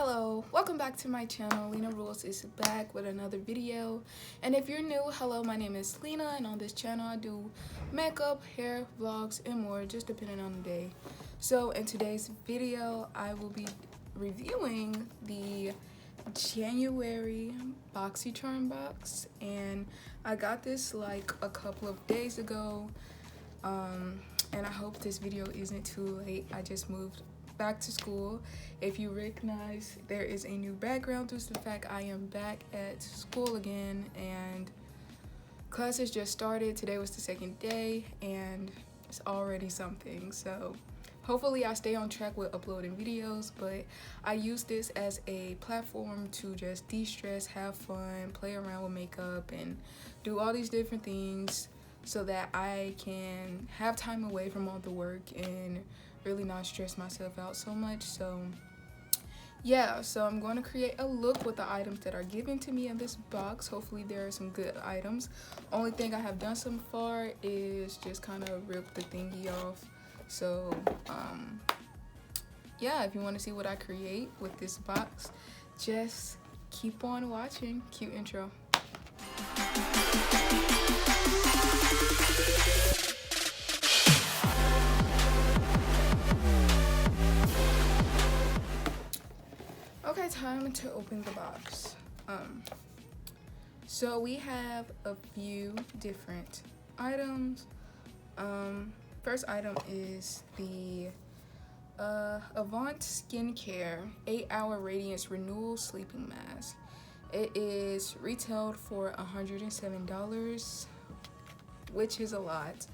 Hello, welcome back to my channel. LynaRules is back with another video. And if you're new, hello, my name is Lena, and on this channel I do makeup, hair, vlogs, and more, just depending on the day. So in today's video, I will be reviewing the January Boxycharm box, and I got this like a couple of days ago. And I hope this video isn't too late. I just moved back to school. If you recognize, there is a new background due to the fact I am back at school again, and classes just started. Today was the second day and it's already something. So hopefully I stay on track with uploading videos, but I use this as a platform to just de-stress, have fun, play around with makeup, and do all these different things so that I can have time away from all the work and really not stress myself out so much. So yeah, so I'm going to create a look with the items that are given to me in this box. Hopefully there are some good items. Only thing I have done so far is just kind of rip the thingy off. So yeah, if you want to see what I create with this box, just keep on watching. Cute intro. Okay, time to open the box. So we have a few different items. First item is the Avant Skincare 8-Hour Radiance Renewal Sleeping Mask. It is retailed for $107, which is a lot.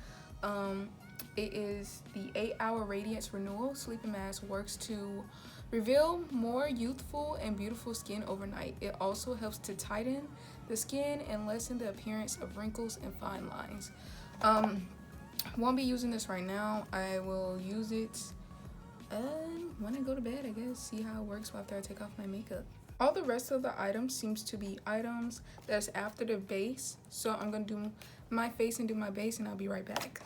It is the 8-Hour Radiance Renewal Sleeping Mask. Works to reveal more youthful and beautiful skin overnight. It also helps to tighten the skin and lessen the appearance of wrinkles and fine lines. Won't be using this right now. I will use it when I go to bed, I guess. See how it works after I take off my makeup. All the rest of the items seems to be items that's after the base. So I'm gonna do my face and do my base, and I'll be right back.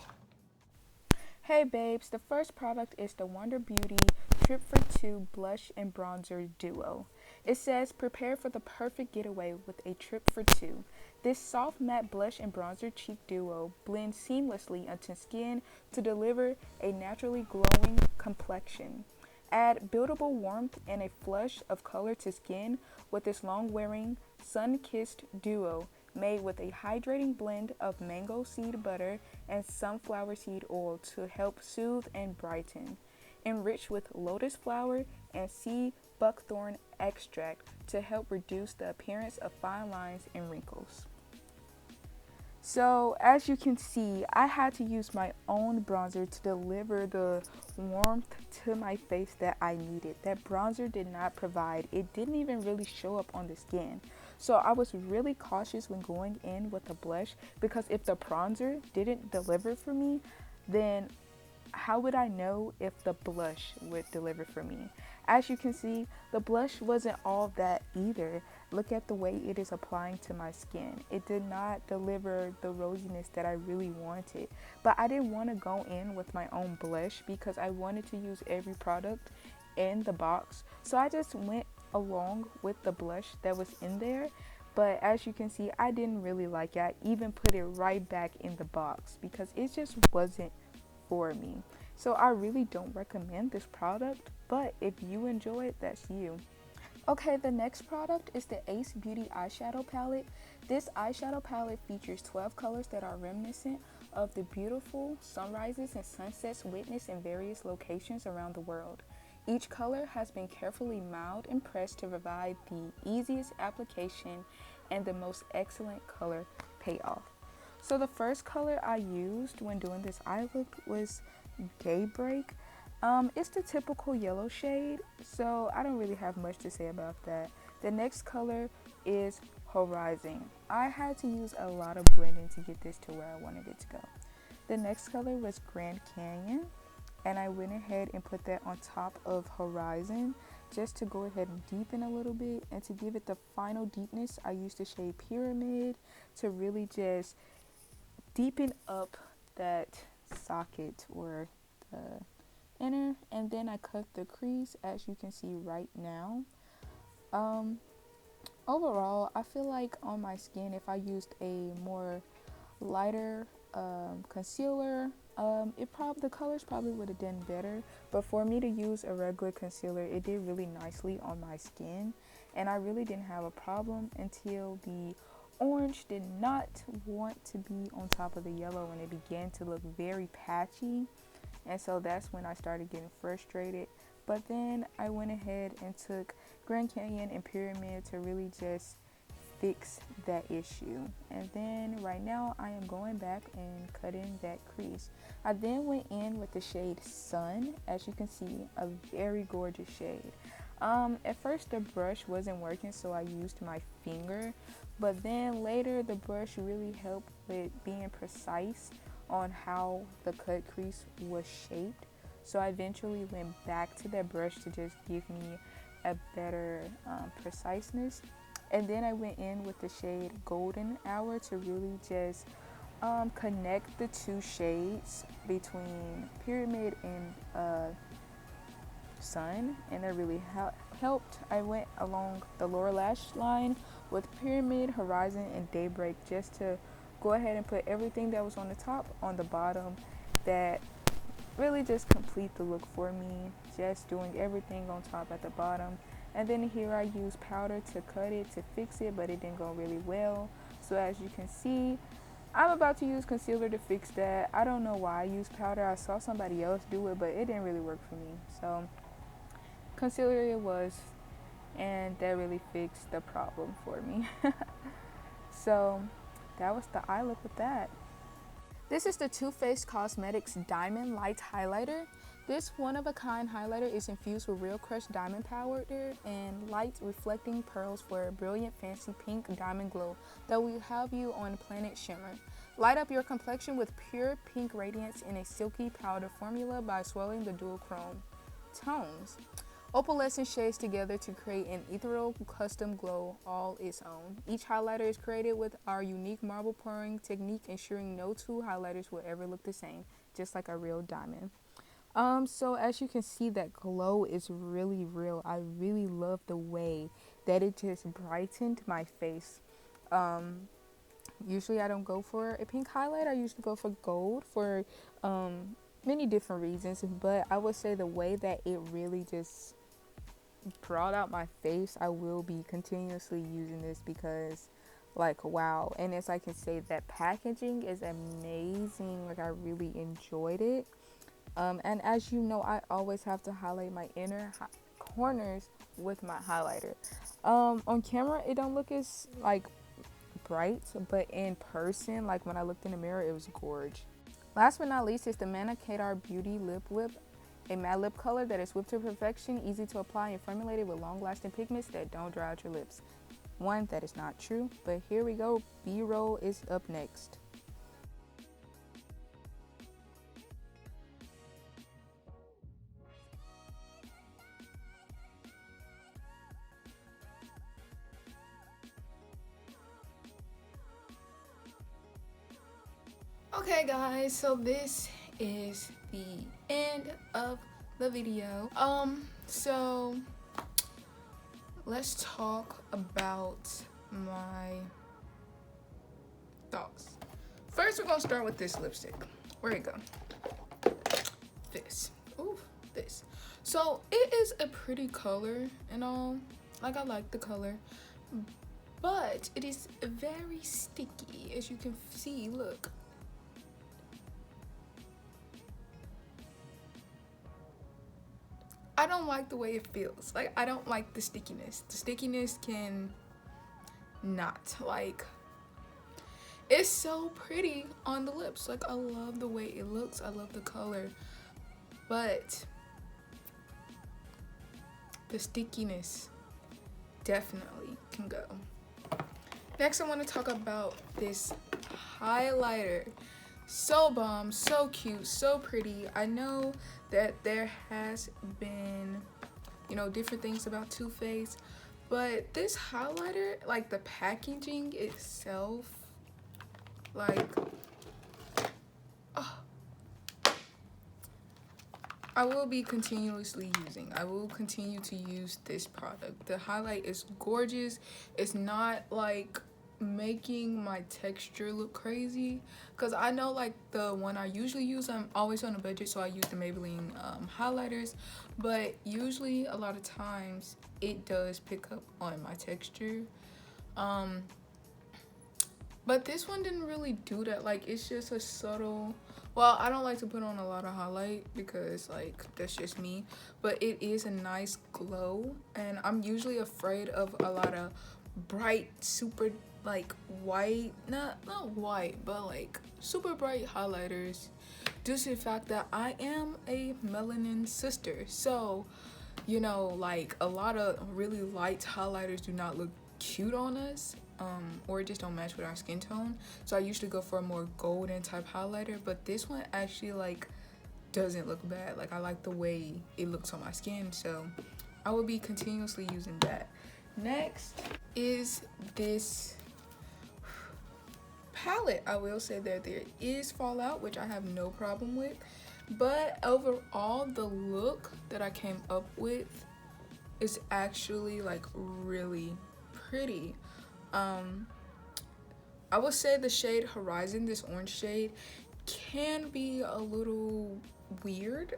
Hey babes, the first product is the Wonder Beauty Triplet 2 Blush and Bronzer Duo. It says, prepare for the perfect getaway with a trip for two. This soft matte blush and bronzer cheek duo blends seamlessly onto skin to deliver a naturally glowing complexion. Add buildable warmth and a flush of color to skin with this long-wearing, sun-kissed duo made with a hydrating blend of mango seed butter and sunflower seed oil to help soothe and brighten. Enriched with lotus flower and sea buckthorn extract to help reduce the appearance of fine lines and wrinkles. So as you can see, I had to use my own bronzer to deliver the warmth to my face that I needed. That bronzer did not provide. It didn't even really show up on the skin. So I was really cautious when going in with a blush, because if the bronzer didn't deliver for me, then how would I know if the blush would deliver for me? As you can see, the blush wasn't all that either. Look at the way it is applying to my skin. It did not deliver the rosiness that I really wanted. But I didn't want to go in with my own blush because I wanted to use every product in the box. So I just went along with the blush that was in there. But as you can see, I didn't really like it. I even put it right back in the box because it just wasn't for me. So I really don't recommend this product, but if you enjoy it, that's you. Okay, the next product is the Ace Beauty Eyeshadow Palette. This eyeshadow palette features 12 colors that are reminiscent of the beautiful sunrises and sunsets witnessed in various locations around the world. Each color has been carefully modeled and pressed to provide the easiest application and the most excellent color payoff. So the first color I used when doing this eye look was Daybreak. It's the typical yellow shade, so I don't really have much to say about that. The next color is Horizon. I had to use a lot of blending to get this to where I wanted it to go. The next color was Grand Canyon, and I went ahead and put that on top of Horizon just to go ahead and deepen a little bit, and to give it the final deepness, I used the shade Pyramid to really just deepen up that socket or the inner, and then I cut the crease as you can see right now. Um, Overall, I feel like on my skin, if I used a more lighter concealer, the colors probably would have done better. But for me to use a regular concealer, it did really nicely on my skin, and I really didn't have a problem until the orange did not want to be on top of the yellow, and it began to look very patchy. And so that's when I started getting frustrated. But then I went ahead and took Grand Canyon and Pyramid to really just fix that issue. And then right now I am going back and cutting that crease. I then went in with the shade Sun. As you can see, a very gorgeous shade. At first the brush wasn't working, so I used my finger, but then later the brush really helped with being precise on how the cut crease was shaped. So I eventually went back to that brush to just give me a better preciseness. And then I went in with the shade Golden Hour to really just connect the two shades between Pyramid and Sun, and that really helped. I went along the lower lash line with Pyramid, Horizon, and Daybreak just to go ahead and put everything that was on the top on the bottom. That really just complete the look for me, just doing everything on top at the bottom. And then here I use powder to cut it to fix it, but it didn't go really well. So as you can see, I'm about to use concealer to fix that. I don't know why I used powder. I saw somebody else do it, but it didn't really work for me. So concealer it was, and that really fixed the problem for me. So that was the eye look with that. This is the Too Faced Cosmetics Diamond Light Highlighter. This one-of-a-kind highlighter is infused with real crushed diamond powder and light reflecting pearls for a brilliant fancy pink diamond glow that will have you on planet shimmer. Light up your complexion with pure pink radiance in a silky powder formula by swirling the dual chrome tones. Opalescent shades together to create an ethereal custom glow all its own. Each highlighter is created with our unique marble pouring technique, ensuring no two highlighters will ever look the same, just like a real diamond. So as you can see, that glow is really real. I really love the way that it just brightened my face. Usually I don't go for a pink highlight. I usually go for gold for many different reasons, but I would say the way that it really just brought out my face, I will be continuously using this because like wow. And as I can say, that packaging is amazing. Like I really enjoyed it. And as you know, I always have to highlight my inner corners with my highlighter. On camera it don't look as like bright, but in person, like when I looked in the mirror, it was gorgeous. Last but not least is the Manna Kadar Beauty Lip Whip, a matte lip color that is whipped to perfection, easy to apply, and formulated with long-lasting pigments that don't dry out your lips. One, that is not true, but here we go. B-roll is up next. Okay guys, so this is the end of the video. So let's talk about my thoughts. First, we're gonna start with this lipstick. Where it go? This. Ooh, this. So it is a pretty color and all. Like I like the color, but it is very sticky, as you can see. Look. I don't like the way it feels. Like, I don't like the stickiness. The stickiness can not. Like, it's so pretty on the lips. Like, I love the way it looks. I love the color. But the stickiness definitely can go. Next, I want to talk about this highlighter. So bomb, so cute, so pretty. I know that there has been, you know, different things about Too Faced, but this highlighter, like the packaging itself, like, oh, I will be continuously using. I will continue to use this product. The highlight is gorgeous. It's not like making my texture look crazy, because I know like the one I usually use, I'm always on a budget, so I use the Maybelline highlighters, but usually a lot of times it does pick up on my texture. But this one didn't really do that. Like, it's just a subtle, well, I don't like to put on a lot of highlight because like that's just me, but it is a nice glow, and I'm usually afraid of a lot of bright, super like white, not white, but like super bright highlighters, due to the fact that I am a melanin sister. So, you know, like a lot of really light highlighters do not look cute on us, or it just don't match with our skin tone. So I usually go for a more golden type highlighter, but this one actually like doesn't look bad. Like, I like the way it looks on my skin, so I will be continuously using that. Next is this palette. I will say that there is fallout, which I have no problem with, but overall the look that I came up with is actually like really pretty. I would say the shade Horizon, this orange shade, can be a little weird.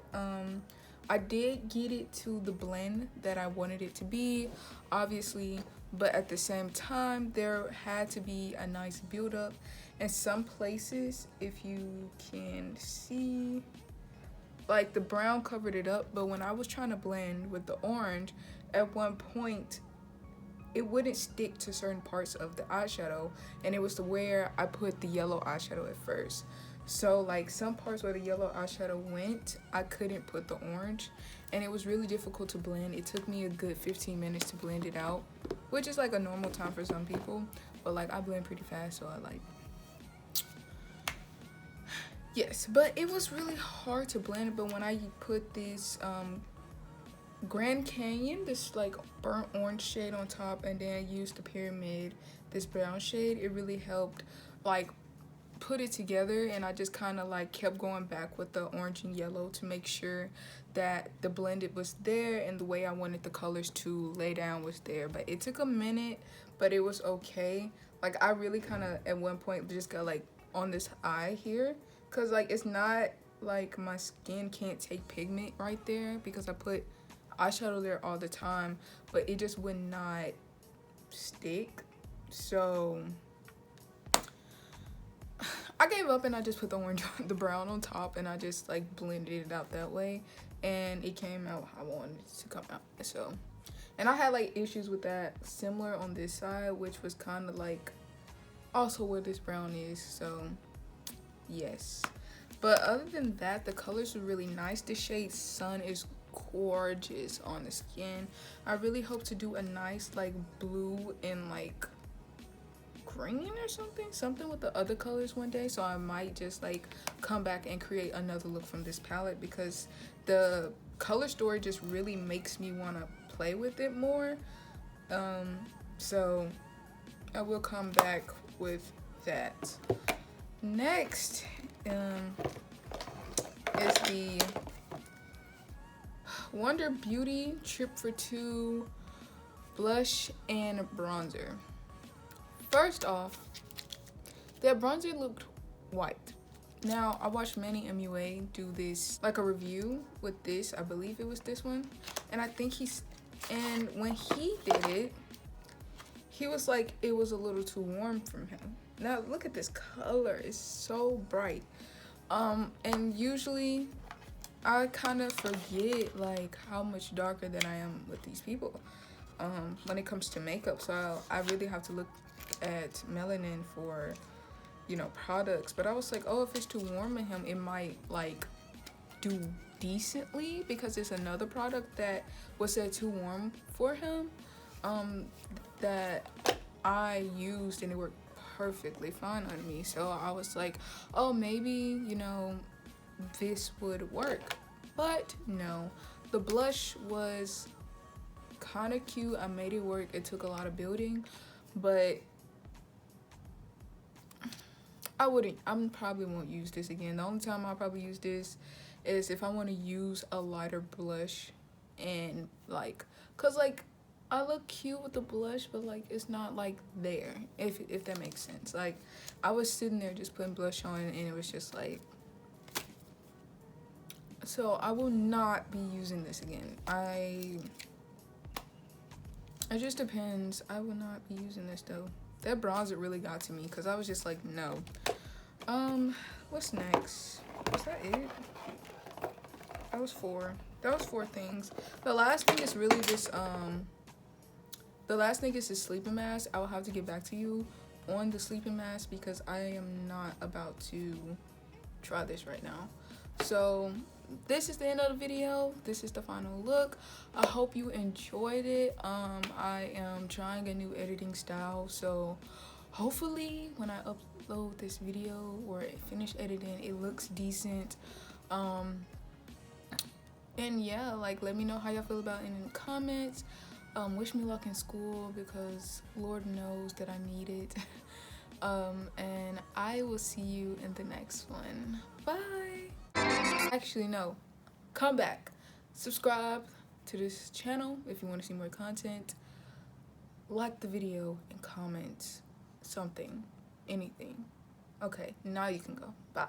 I did get it to the blend that I wanted it to be, obviously, but at the same time there had to be a nice build up in some places. If you can see, like the brown covered it up, but when I was trying to blend with the orange, at one point it wouldn't stick to certain parts of the eyeshadow, and it was to where I put the yellow eyeshadow at first. So like some parts where the yellow eyeshadow went, I couldn't put the orange, and it was really difficult to blend. It took me a good 15 minutes to blend it out, which is like a normal time for some people, but like I blend pretty fast, so I like, yes. But it was really hard to blend it. But when I put this Grand Canyon, this like burnt orange shade on top, and then I used the Pyramid, this brown shade, it really helped like put it together. And I just kind of like kept going back with the orange and yellow to make sure that the blended was there and the way I wanted the colors to lay down was there. But it took a minute, but it was okay. Like, I really kind of at one point just got like on this eye here, because like it's not like my skin can't take pigment right there, because I put eyeshadow there all the time, but it just would not stick. So I gave up and I just put the orange, the brown on top, and I just like blended it out that way, and it came out how I wanted it to come out. So, and I had like issues with that similar on this side, which was kind of like also where this brown is. So yes, but other than that, the colors are really nice. The shade Sun is gorgeous on the skin. I really hope to do a nice like blue and like green or something with the other colors one day. So I might just like come back and create another look from this palette, because the color story just really makes me want to play with it more. So I will come back with that. Next is the Wonder Beauty Trip for Two blush and bronzer. First off, that bronzer looked white. Now, I watched Manny MUA do this, like a review with this, I believe it was this one, and I think and when he did it, he was like, it was a little too warm from him. Now, look at this color, it's so bright. And usually, I kind of forget like how much darker than I am with these people when it comes to makeup. So I really have to look at melanin for, you know, products. But I was like, oh, if it's too warm in him, it might like do decently, because it's another product that was said too warm for him that I used, and it worked perfectly fine on me. So I was like, oh, maybe, you know, this would work. But no, the blush was kind of cute. I made it work. It took a lot of building, but I probably won't use this again. The only time I'll probably use this is if I want to use a lighter blush and like, cause like I look cute with the blush, but like it's not like there, if that makes sense. Like I was sitting there just putting blush on and it was just like, so I will not be using this again. It just depends. I will not be using this though. That bronzer really got to me because I was just like, no. What's next? Was that it? That was four. That was four things. The last thing is really this, the last thing is this sleeping mask. I will have to get back to you on the sleeping mask because I am not about to try this right now. So this is the end of the video. This is the final look. I hope you enjoyed it. I am trying a new editing style, so hopefully when I upload this video or finish editing, it looks decent. And yeah, like let me know how y'all feel about it in the comments. Wish me luck in school because Lord knows that I need it. And I will see you in the next one. Bye. Actually, no. Come back. Subscribe to this channel if you want to see more content. Like the video and comment something. Anything. Okay, now you can go. Bye.